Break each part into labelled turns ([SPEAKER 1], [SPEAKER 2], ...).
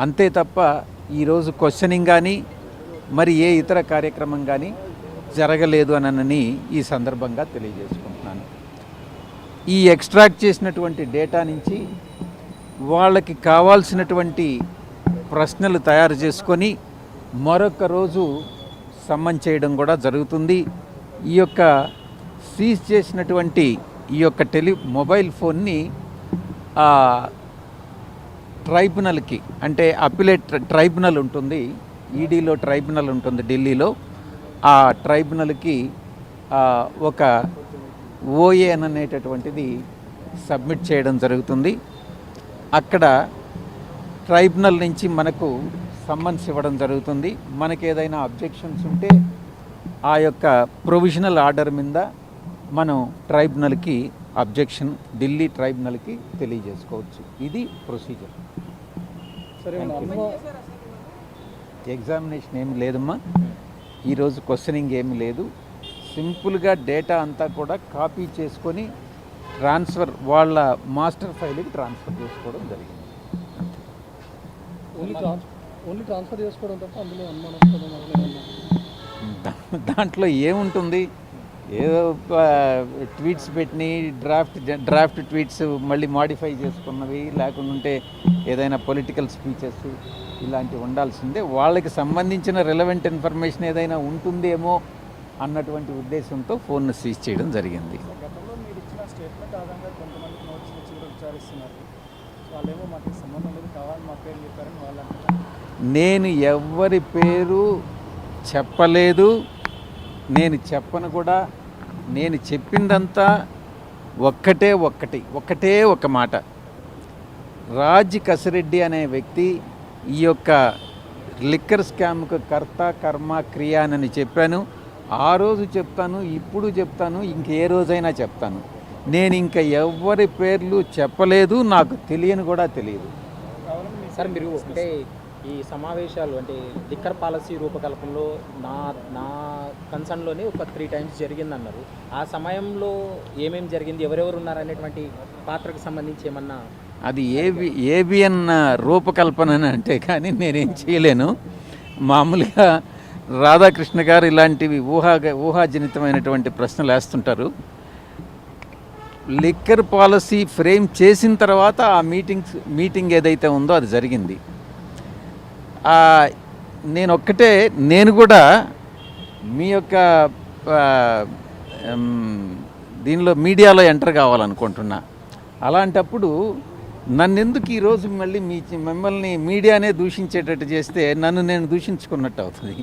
[SPEAKER 1] అంతే తప్ప ఈరోజు క్వశ్చనింగ్ కానీ మరి ఏ ఇతర కార్యక్రమం కానీ జరగలేదు అని ఈ సందర్భంగా తెలియజేసుకుంటున్నాను. ఈ ఎక్స్ట్రాక్ట్ చేసినటువంటి డేటా నుంచి వాళ్ళకి కావాల్సినటువంటి ప్రశ్నలు తయారు చేసుకొని మరొక రోజు సమ్మన్ చేయడం కూడా జరుగుతుంది. ఈ యొక్క సీజ్ చేసినటువంటి ఈ యొక్క మొబైల్ ఫోన్ని ట్రైబ్యునల్కి, అంటే అపిలేట్ ట్రైబ్యునల్ ఉంటుంది, ఈడీలో ట్రైబ్యునల్ ఉంటుంది ఢిల్లీలో, ఆ ట్రైబ్యునల్కి ఒక ఓఏఎన్ అనేటటువంటిది సబ్మిట్ చేయడం జరుగుతుంది. అక్కడ ట్రైబ్యునల్ నుంచి మనకు సమ్మన్స్ ఇవ్వడం జరుగుతుంది. మనకి ఏదైనా అబ్జెక్షన్స్ ఉంటే ఆ యొక్క ప్రొవిజనల్ ఆర్డర్ మీద మనం ట్రైబ్యునల్కి అబ్జెక్షన్ ఢిల్లీ ట్రైబ్యునల్కి తెలియజేసుకోవచ్చు. ఇది ప్రొసీజర్. ఎగ్జామినేషన్ ఏమి లేదమ్మా, ఈరోజు క్వశ్చనింగ్ ఏమి లేదు. సింపుల్గా డేటా అంతా కూడా కాపీ చేసుకొని ట్రాన్స్ఫర్ వాళ్ళ మాస్టర్ ఫైల్కి ట్రాన్స్ఫర్ చేసుకోవడం జరిగింది.
[SPEAKER 2] ఓన్లీ ట్రాన్స్ఫర్ చేసుకోవడం తప్ప అందులో
[SPEAKER 1] దాంట్లో ఏముంటుంది? ఏదో ట్వీట్స్ పెట్టిన డ్రాఫ్ట్ ట్వీట్స్ మళ్ళీ మాడిఫై చేసుకున్నవి, లేకుంటే ఏదైనా పొలిటికల్ స్పీచెస్ ఇలాంటివి ఉండాల్సిందే. వాళ్ళకి సంబంధించిన రిలవెంట్ ఇన్ఫర్మేషన్ ఏదైనా ఉంటుందేమో అన్నటువంటి ఉద్దేశంతో ఫోన్ను సీజ్ చేయడం జరిగింది.
[SPEAKER 2] గతంలో మీరు ఇచ్చిన స్టేట్మెంట్ ఆధారంగా కొంతమంది నోటీసులు వచ్చి కూడా విచారిస్తున్నారు. వాళ్ళేమో మాకు సంబంధం లేదు, కావాలి మా పేరు చెప్పారని వాళ్ళు అంటారు.
[SPEAKER 1] నేను ఎవరి పేరు చెప్పలేదు, నేను చెప్పను కూడా. నేను చెప్పిందంతా ఒకటే ఒక మాట. రాజ్ కసిరెడ్డి అనే వ్యక్తి ఈ యొక్క లిక్కర్ స్కామ్కు కర్త కర్మ క్రియ అని చెప్పాను. ఆ రోజు చెప్తాను, ఇప్పుడు చెప్తాను, ఇంకే రోజైనా చెప్తాను. నేను ఇంకా ఎవరి పేర్లు చెప్పలేదు, నాకు తెలియని కూడా తెలియదు.
[SPEAKER 3] సార్, మీరు అంటే ఈ సమావేశాలు అంటే లిక్కర్ పాలసీ రూపకల్పనలో నా కన్సర్న్లోనే ఒక 3 times జరిగిందన్నారు. ఆ సమయంలో ఏమేమి జరిగింది, ఎవరెవరు ఉన్నారనేటువంటి పాత్రకు సంబంధించి ఏమన్నా?
[SPEAKER 1] అది ఏబిఎన్ రూపకల్పన అంటే కానీ నేనేం చేయలేను. మామూలుగా రాధాకృష్ణ గారు ఇలాంటివి ఊహాజనితమైనటువంటి ప్రశ్నలు వేస్తుంటారు. లిక్కర్ పాలసీ ఫ్రేమ్ చేసిన తర్వాత ఆ మీటింగ్ ఏదైతే ఉందో అది జరిగింది. నేను కూడా మీ యొక్క దీనిలో మీడియాలో ఎంటర్ కావాలనుకుంటున్నా. అలాంటప్పుడు నన్నెందుకు ఈరోజు మళ్ళీ మిమ్మల్ని మీడియానే దూషించేటట్టు చేస్తే నన్ను నేను దూషించుకున్నట్టు అవుతుంది.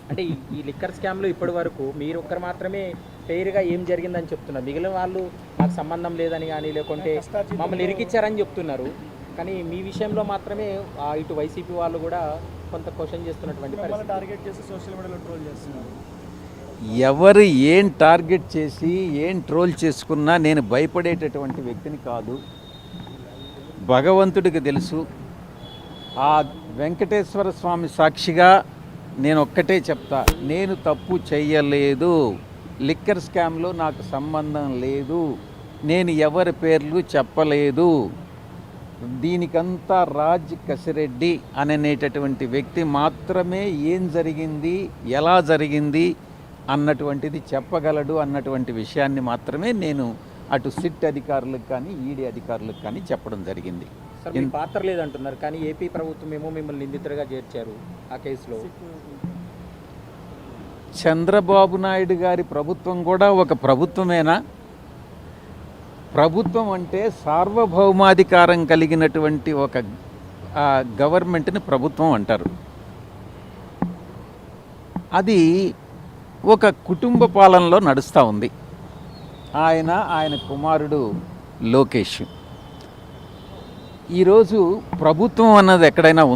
[SPEAKER 3] అంటే ఈ లిక్కర్ స్కామ్లో ఇప్పటి వరకు మీరు ఒక్కరు మాత్రమే పేరుగా ఏం జరిగిందని చెప్తున్నారు, మిగిలిన వాళ్ళు నాకు సంబంధం లేదని కానీ లేకుంటే మమ్మల్ని ఇరికిచ్చారని చెప్తున్నారు. కానీ మీ విషయంలో మాత్రమే ఇటు వైసీపీ వాళ్ళు కూడా కొంత క్వశ్చన్ చేస్తున్నటువంటి
[SPEAKER 2] టార్గెట్ చేసి సోషల్ మీడియాలో ట్రోల్ చేస్తున్నారు.
[SPEAKER 1] ఎవరు ఏం టార్గెట్ చేసి ఏం ట్రోల్ చేసుకున్నా నేను భయపడేటటువంటి వ్యక్తిని కాదు. భగవంతుడికి తెలుసు. ఆ వెంకటేశ్వర స్వామి సాక్షిగా నేను ఒక్కటే చెప్తా, నేను తప్పు చెయ్యలేదు. లిక్కర్ స్కామ్లో నాకు సంబంధం లేదు. నేను ఎవరి పేర్లు చెప్పలేదు. దీనికంతా రాజ్ కసిరెడ్డి అనేటటువంటి వ్యక్తి మాత్రమే ఏం జరిగింది, ఎలా జరిగింది అన్నటువంటిది చెప్పగలడు అన్నటువంటి విషయాన్ని మాత్రమే నేను అటు సిట్ అధికారులకు కానీ ఈడీ అధికారులకు కానీ చెప్పడం జరిగింది.
[SPEAKER 3] పాత్ర లేదంటున్నారు, కానీ ఏపీ ప్రభుత్వం ఏమో మిమ్మల్ని నిందితుడిగా చేర్చారు ఆ కేసులో.
[SPEAKER 1] చంద్రబాబు నాయుడు గారి ప్రభుత్వం కూడా ఒక ప్రభుత్వమేనా? ప్రభుత్వం అంటే సార్వభౌమాధికారం కలిగినటువంటి ఒక గవర్నమెంట్ని ప్రభుత్వం అంటారు. అది ఒక కుటుంబ పాలనలో నడుస్తూ ఉంది. ఆయన కుమారుడు లోకేష్. ఈరోజు ప్రభుత్వం అన్నది ఎక్కడైనా ఉంది?